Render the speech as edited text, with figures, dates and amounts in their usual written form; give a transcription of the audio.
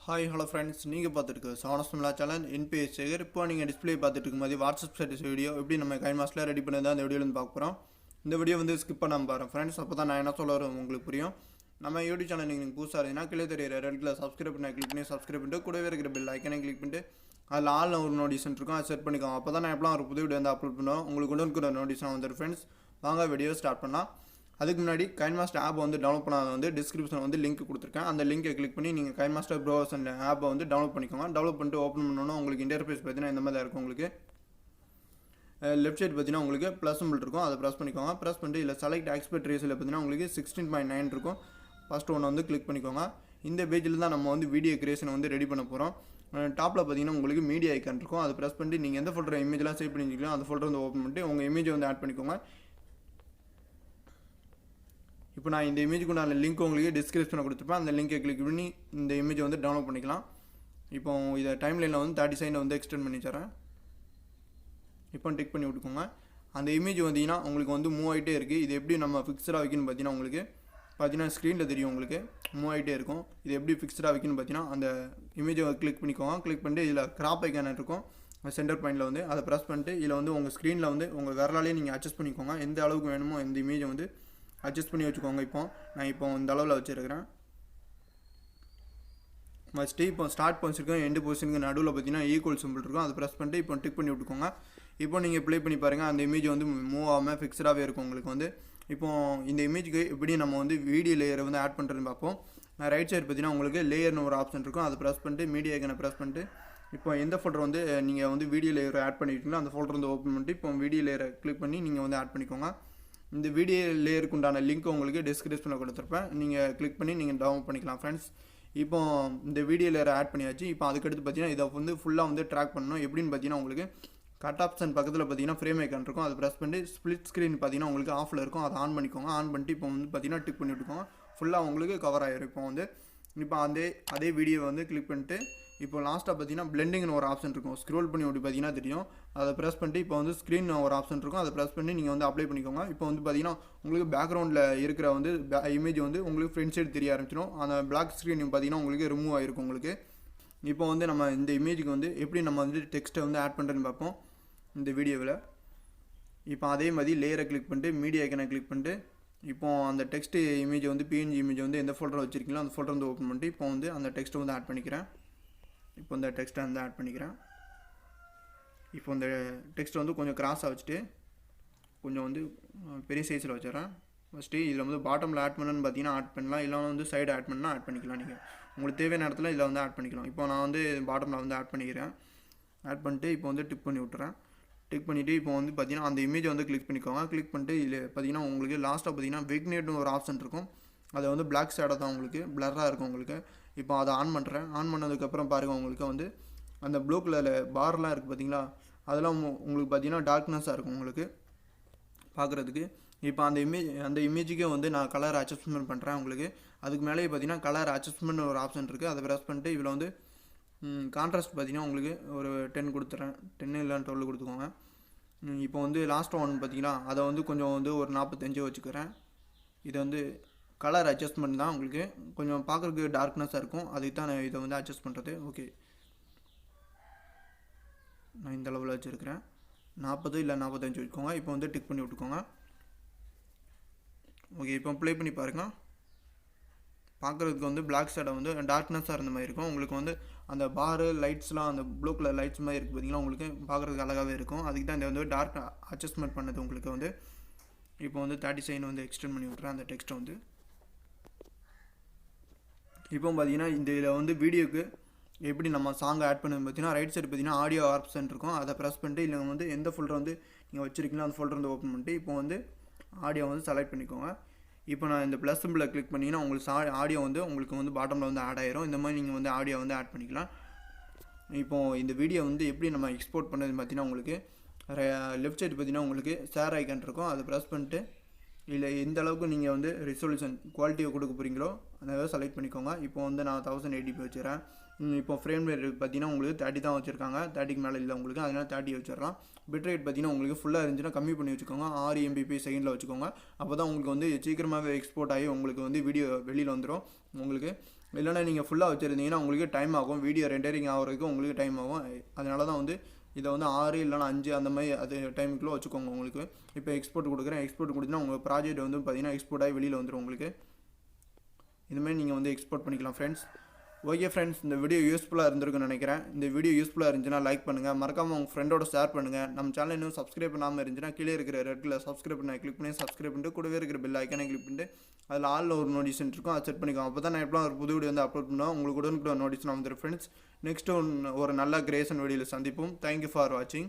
Hi, hello friends. நீங்கள் பார்த்துட்டு சானஸ்மிலா channel NPS Sekar. இப்போ நீங்கள் டிஸ்பிளே பார்த்துட்டு இருக்கும்போது வாட்ஸ்அப் ஸ்டேட்டஸ் வீடியோ எப்படி நம்ம KineMaster ரெடி பண்ணி தான் இந்த வீடியோவில் பார்க்க போகிறோம். இந்த வீடியோ வந்து ஸ்கிப் பண்ணாமல் பாருங்கள் ஃப்ரெண்ட்ஸ். அப்போ தான் நான் என்ன சொல்ல வரேன் உங்களுக்கு புரியும். நம்ம யூடியூப் சேனல் நீங்கள் புதுசாக இருந்தீங்கன்னா கீழே தெரியுற ரெட் கலர் சப்ஸ்கிரைப் பண்ணி கிளிக் பண்ணிட்டு கூடவே இருக்கிற பெல் ஐக்கனை கிளிக் பண்ணிட்டு அதில் ஆல் ஒரு நோட்டிஃபிகேஷன் இருக்கும், அதை செட் பண்ணிக்கோங்க. அப்போ தான் நான் எப்பலாம் ஒரு புது வீடியோ வந்து அப்லோட் பண்ணுவோம் உங்களுக்கு உடனுக்குற நோட்டிஃபிகேஷன் வந்துடும் ஃப்ரெண்ட்ஸ். வாங்க வீடியோ ஸ்டார்ட் பண்ணலாம். அதுக்கு முன்னாடி KineMaster ஆப் வந்து டவுன்லோட் பண்ணாத வந்து டிஸ்கிரிப்ஷன் வந்து லிங்க் கொடுத்துருக்கேன். அந்த லிங்கை கிளிக் பண்ணி நீங்கள் KineMaster ப்ரௌசர் ஆப்பை வந்து டவுன்லோட் பண்ணிக்கோங்க. டவுன்லோட் பண்ணிட்டு ஓப்பன் பண்ணோன்னா உங்களுக்கு இன்டர்ஃபேஸ் பார்த்தீங்கன்னா இந்த மாதிரி தான் இருக்கும். உங்களுக்கு லெஃப்ட் சைடு பார்த்தீங்கன்னா உங்களுக்கு ப்ளஸ் சிம்பிள் இருக்கும், அதை ப்ரெஸ் பண்ணிக்கோங்க. ப்ரெஸ் பண்ணிட்டு இல்லை செலக்ட் எக்ஸ்பெக்ட் ரேஸில் பார்த்தீங்கன்னா உங்களுக்கு 16.9 இருக்கும். ஃபஸ்ட் ஒன்று வந்து கிளிக் பண்ணிக்கோங்க. இந்த பேஜில் தான் நம்ம வந்து வீடியோ கிரியேஷனை வந்து ரெடி பண்ண போகிறோம். டாப்பில் பார்த்தீங்கன்னா உங்களுக்கு மீடியா ஐக்கான் இருக்கும், அதை ப்ரெஸ் பண்ணிட்டு நீங்கள் எந்த ஃபோல்டர் இமேஜ்லாம் சேவ் பண்ணி வச்சுக்கலாம் அந்த ஃபோல்டர் வந்து ஓப்பன் பண்ணிட்டு உங்கள் இமேஜை வந்து ஆட் பண்ணிக்கோங்க. இப்போ நான் இந்த இமேஜுக்கு நான் லிங்க் உங்களுக்கு டிஸ்கிரிப்ஷனில் கொடுத்துருப்பேன். அந்த லிங்கை கிளிக் பண்ணி இந்த இமேஜை வந்து டவுன்லோட் பண்ணிக்கலாம். இப்போ இதை டைம் லைனில் வந்து 30 செகண்ட் வந்து எக்ஸ்டெண்ட் பண்ணி தரேன். இப்போ டிக் பண்ணி விட்டுக்கோங்க. அந்த இமேஜ் வந்தீங்கன்னா உங்களுக்கு வந்து மூவ் ஆகிட்டே இருக்குது. இது எப்படி நம்ம ஃபிக்ஸடாக வைக்கணும்னு பார்த்தீங்கன்னா ஸ்க்ரீனில் தெரியும் உங்களுக்கு மூவ் ஆகிட்டே இருக்கும். இது எப்படி ஃபிக்ஸடாக வைக்கணும்னு பார்த்தீங்கன்னா அந்த இமேஜை கிளிக் பண்ணிக்கோங்க. கிளிக் பண்ணிட்டு இதில் கிராப் ஐக்கான இருக்கும் சென்டர் பாயிண்டில் வந்து அதை ப்ரெஸ் பண்ணிட்டு இதில் வந்து உங்கள் ஸ்க்ரீனில் வந்து உங்கள் விரலாலே நீங்கள் அட்ஜஸ்ட் பண்ணிக்கோங்க. எந்த அளவுக்கு வேணுமோ இந்த இமேஜை வந்து அட்ஜஸ்ட் பண்ணி வச்சுக்கோங்க. நான் இப்போ இந்த அளவில் வச்சுருக்கிறேன். ஃபஸ்ட்டு இப்போ ஸ்டார்ட் பொசிஷனுக்கும் எண்டு பொசிஷனுக்கு நடுவில் பார்த்தீங்கன்னா ஈக்குவல் சிம்பிள் இருக்கும், அதை ப்ரெஸ் பண்ணிட்டு இப்போ டிக் பண்ணி விட்டுக்கோங்க. இப்போ நீங்கள் ப்ளே பண்ணி பாருங்கள், அந்த இமேஜ் வந்து மூவ் ஆகாமல் ஃபிக்ஸடாகவே இருக்கும் உங்களுக்கு வந்து. இப்போ இந்த இமேஜுக்கு எப்படி நம்ம வந்து வீடியோ லேயரை வந்து ஆட் பண்ணுறதுன்னு பார்ப்போம். ரைட் சைடு பார்த்தீங்கன்னா உங்களுக்கு லேயர்னு ஒரு ஆப்ஷன் இருக்கும், அதை ப்ரெஸ் பண்ணிட்டு மீடியா ஐக்கனை ப்ரெஸ் பண்ணிட்டு இப்போ எந்த ஃபோல்டர் வந்து நீங்கள் வந்து வீடியோ லேயரை ஆட் பண்ணிக்கிட்டீங்களோ அந்த ஃபோல்டர் வந்து ஓப்பன் பண்ணிட்டு இப்போ வீடியோ லேயரை கிளிக் பண்ணி நீங்கள் வந்து ஆட் பண்ணிக்கோங்க. இந்த வீடியோ லேயருக்கு உண்டான லிங்க் உங்களுக்கு டிஸ்கிரிப்ஷனில் கொடுத்துருப்பேன், நீங்கள் கிளிக் பண்ணி நீங்கள் டவுன்லோட் பண்ணிக்கலாம் ஃப்ரெண்ட்ஸ். இப்போ இந்த வீடியோ லேயரை ஆட் பண்ணியாச்சு. இப்போ அதுக்கடுத்து பார்த்தீங்கன்னா இதை வந்து ஃபுல்லாக வந்து ட்ராக் பண்ணணும். எப்படின்னு பார்த்தீங்கன்னா உங்களுக்கு கட் ஆப்ஷன் பக்கத்தில் பார்த்தீங்கன்னா ஃப்ரேம் ஐக்கான் இருக்கும், அதை ப்ரெஸ் பண்ணிட்டு ஸ்ப்ளிட் ஸ்க்ரீன் பார்த்தீங்கன்னா உங்களுக்கு ஆஃபில் இருக்கும், அதை ஆன் பண்ணிக்கோங்க. ஆன் பண்ணிட்டு இப்போ வந்து பார்த்தீங்கன்னா டிக் பண்ணி விட்டுக்கோங்க. ஃபுல்லாக உங்களுக்கு கவர் ஆகிடும். இப்போ அதே வீடியோவை வந்து கிளிக் பண்ணிட்டு இப்போ லாஸ்ட்டாக பார்த்தீங்கன்னா பிளெண்டிங்னு ஒரு ஆப்ஷன் இருக்கும், ஸ்க்ரோல் பண்ணி அப்படி பார்த்தீங்கன்னா தெரியும், அதை ப்ரெஸ் பண்ணிட்டு இப்போ வந்து ஸ்க்ரீன் ஒரு ஆப்ஷன் இருக்கும், அதை ப்ரெஸ் பண்ணி நீங்கள் வந்து அப்ளை பண்ணிக்கோங்க. இப்போ வந்து பார்த்தீங்கன்னா உங்களுக்கு பேக்ரவுண்டில் இருக்கிற வந்து இமேஜ் வந்து உங்களுக்கு ஃப்ரண்ட் சைடு தெரிய ஆரம்பிச்சிடும். அந்த பிளாக் ஸ்க்ரீன் பார்த்தீங்கன்னா உங்களுக்கு ரிமூவ் ஆகிருக்கும் உங்களுக்கு. இப்போ வந்து நம்ம இந்த இமேஜுக்கு வந்து எப்படி நம்ம வந்து டெக்ஸ்ட்டை வந்து ஆட் பண்ணுறதுன்னு பார்ப்போம் இந்த வீடியோவில். இப்போ அதே மாதிரி லேயரை கிளிக் பண்ணிட்டு மீடியா ஐக்கனை கிளிக் பண்ணிட்டு இப்போ அந்த டெக்ஸ்ட் இமேஜ் வந்து பிஎன்ஜி இமேஜ் வந்து எந்த ஃபோல்டர் வச்சுருக்கீங்களோ அந்த ஃபோல்டர் வந்து ஓப்பன் பண்ணிட்டு இப்போ வந்து அந்த டெக்ஸ்ட்டை வந்து ஆட் பண்ணிக்கிறேன். இப்போ இந்த டெக்ஸ்ட்டை வந்து ஆட் பண்ணிக்கிறேன். இப்போ இந்த டெக்ஸ்ட்டை வந்து கொஞ்சம் கிராஸாக வச்சுட்டு கொஞ்சம் வந்து பெரிய சைஸில் வச்சுறேன். ஃபஸ்ட்டு இதில் வந்து பாட்டமில் ஆட் பண்ணணுன்னு பார்த்தீங்கன்னா ஆட் பண்ணலாம், இல்லை வந்து சைடு ஆட் பண்ணால் ஆட் பண்ணிக்கலாம். நீங்கள் உங்களுக்கு தேவையான இடத்துல இதில் வந்து ஆட் பண்ணிக்கலாம். இப்போ நான் வந்து பாட்டமில் வந்து ஆட் பண்ணிக்கிறேன். ஆட் பண்ணிட்டு இப்போ வந்து டிக் பண்ணி விட்டுறேன். டிக் பண்ணிவிட்டு இப்போ வந்து பார்த்தீங்கன்னா அந்த இமேஜை வந்து கிளிக் பண்ணிக்கோங்க. கிளிக் பண்ணிட்டு இதில் பார்த்தீங்கன்னா உங்களுக்கு லாஸ்ட்டாக பார்த்தீங்கன்னா விக்னேட்னு ஒரு ஆப்ஷன் இருக்கும், அதை வந்து பிளாக் ஷேடாக தான் உங்களுக்கு பிளராக இருக்கும் உங்களுக்கு. இப்போ அதை ஆன் பண்ணுறேன். ஆன் பண்ணதுக்கப்புறம் பாருங்கள் உங்களுக்கு வந்து அந்த ப்ளூ கலரில் பார்லாம் இருக்குது பார்த்தீங்களா, அதெல்லாம் உங்களுக்கு பார்த்தீங்கன்னா டார்க்னஸாக இருக்கும் உங்களுக்கு பார்க்குறதுக்கு. இப்போ அந்த இமேஜுக்கே வந்து நான் கலர் அட்ஜஸ்ட்மெண்ட் பண்ணுறேன் உங்களுக்கு. அதுக்கு மேலே பார்த்தீங்கன்னா கலர் அட்ஜஸ்ட்மெண்ட் ஒரு ஆப்ஷன் இருக்குது, அதை ப்ரெஸ் பண்ணிட்டு இதில் வந்து கான்ட்ராஸ்ட் பார்த்தீங்கன்னா உங்களுக்கு ஒரு 10 கொடுத்துறேன், 10 இல்லை 12 கொடுத்துக்கோங்க. இப்போ வந்து லாஸ்ட் ஒன் பார்த்தீங்கன்னா அதை வந்து கொஞ்சம் வந்து ஒரு 45 வச்சுக்கிறேன். இது வந்து கலர் அட்ஜஸ்ட்மெண்ட் தான் உங்களுக்கு, கொஞ்சம் பார்க்குறதுக்கு டார்க்னஸாக இருக்கும், அதுக்கு தான் நான் இதை வந்து அட்ஜஸ்ட் பண்ணுறது. ஓகே, நான் இந்த அளவில் வச்சுருக்கிறேன். 40 இல்லை 45 வச்சுக்கோங்க. இப்போ வந்து டிக் பண்ணி விட்டுக்கோங்க. ஓகே, இப்போ ப்ளே பண்ணி பாருங்கள். பார்க்குறதுக்கு வந்து பிளாக் ஷேடை வந்து டார்க்னஸாக இருந்த மாதிரி இருக்கும் உங்களுக்கு. வந்து அந்த பாரு லைட்ஸ்லாம் அந்த ப்ளூ கலர் லைட்ஸ் மாதிரி இருக்குது பார்த்தீங்கன்னா உங்களுக்கு பார்க்குறதுக்கு அழகாகவே இருக்கும். அதுக்கு தான் இந்த வந்து டார்க் அட்ஜஸ்ட்மெண்ட் பண்ணது உங்களுக்கு வந்து. இப்போ வந்து 30 செகண்ட் வந்து எக்ஸ்டெண்ட் பண்ணி விட்றேன் அந்த டெக்ஸ்ட்டை வந்து. இப்போ பார்த்தீங்கன்னா இந்த இதில் வந்து வீடியோக்கு எப்படி நம்ம சாங் ஆட் பண்ணு பார்த்தீங்கன்னா ரைட் சைடு பார்த்தீங்கன்னா ஆடியோ ஆப்ஷன் இருக்கும், அதை ப்ரெஸ் பண்ணிட்டு இல்லை வந்து எந்த ஃபோல்டர் வந்து நீங்கள் வச்சுருக்கீங்களோ அந்த ஃபோல்டர் வந்து ஓப்பன் பண்ணிட்டு இப்போ வந்து ஆடியோ வந்து செலக்ட் பண்ணிக்கோங்க. இப்போ நான் இந்த ப்ளஸ் சிம்பிளை கிளிக் பண்ணிங்கன்னா உங்களுக்கு ஆடியோ வந்து உங்களுக்கு வந்து பாட்டமில் வந்து ஆட் ஆயிரும். இந்த மாதிரி நீங்கள் வந்து ஆடியோ வந்து ஆட் பண்ணிக்கலாம். இப்போது இந்த வீடியோ வந்து எப்படி நம்ம எக்ஸ்போர்ட் பண்ணுறதுன்னு பார்த்தீங்கன்னா உங்களுக்கு லெஃப்ட் சைடு பார்த்தீங்கன்னா உங்களுக்கு ஷேர் ஐக்கான் இருக்கும், அதை ப்ரெஸ் பண்ணிட்டு இல்லை எந்த அளவுக்கு நீங்கள் வந்து ரெசல்யூஷன் குவாலிட்டியை கொடுக்க போகிறீங்களோ அதை செலக்ட் பண்ணிக்கோங்க. இப்போ வந்து நான் 1080p வச்சுக்கிறேன். இப்போ ஃப்ரேம் ரேட் பார்த்தீங்கன்னா உங்களுக்கு 30 தான் வச்சுருக்காங்க, 30க்கு மேலே இல்லை உங்களுக்கு, அதனால் 30 வச்சிடலாம். பிட் ரேட் பார்த்தீங்கன்னா உங்களுக்கு ஃபுல்லாக இருந்துச்சுன்னா கம்மி பண்ணி வச்சுக்கோங்க, 6 MB செகண்டில் வச்சுக்கோங்க. அப்போ தான் உங்களுக்கு வந்து சீக்கிரமாகவே எக்ஸ்போர்ட் ஆகி உங்களுக்கு வந்து வீடியோ வெளியில் வந்துடும் உங்களுக்கு. இல்லைனா நீங்கள் ஃபுல்லாக வச்சுருந்தீங்கன்னா உங்களுக்கு டைம் ஆகும், வீடியோ ரெண்டரிங் ஆகிறதுக்கு உங்களுக்கு டைம் ஆகும். அதனால தான் வந்து இதை வந்து 6 இல்லைனா 5 அந்த மாதிரி அது டைமுக்குள்ளே வச்சுக்கோங்க. உங்களுக்கு இப்போ எக்ஸ்போர்ட் கொடுக்குறேன், எக்ஸ்போர்ட் கொடுத்தீங்கன்னா உங்கள் ப்ராஜெக்ட் வந்து பார்த்தீங்கன்னா எக்ஸ்போர்ட் ஆகி வெளியில் வந்துடும். உங்களுக்கு இதுமாதிரி நீங்கள் வந்து எக்ஸ்போர்ட் பண்ணிக்கலாம் ஃப்ரெண்ட்ஸ். ஓகே ஃப்ரெண்ட்ஸ், இந்த வீடியோ யூஸ்ஃபுல்லாக இருந்திருக்குன்னு நினைக்கிறேன். இந்த வீடியோ யூஸ்ஃபுல்லாக இருந்துச்சுன்னா லைக் பண்ணுங்கள், மறக்காமல் உங்கள் ஃப்ரெண்டோட ஷேர் பண்ணுங்கள். நம்ம சேனல் இன்னும் சப்ஸ்கிரைப் பண்ணாமல் இருந்துச்சுன்னா கீழே இருக்கிற ரெட் கலர் சப்ஸ்கிரைப் பண்ண கிளிக் பண்ணி சப்ஸ்கிரைப் பண்ணிட்டு கூடவே இருக்கிற பெல் ஐக்கானை கிளிக் பண்ணிட்டு அதில் ஆலில் ஒரு நோட்டிஃபிகேஷன் இருக்கும், அதை செட் பண்ணிக்கோங்க. அப்போ தான் நான் எப்போ ஒரு புது வீடியோ வந்து அப்லோட் பண்ணுவோம், உங்களுக்கு உடனுக்குடன் நோட்டிஃபிகேஷன் வந்துடும் ஃப்ரெண்ட்ஸ். நெக்ஸ்ட்டு ஒரு நல்ல கிரியேஷன் வீடியோவில் சந்திப்போம். தேங்க்யூ ஃபார் வாட்சிங்.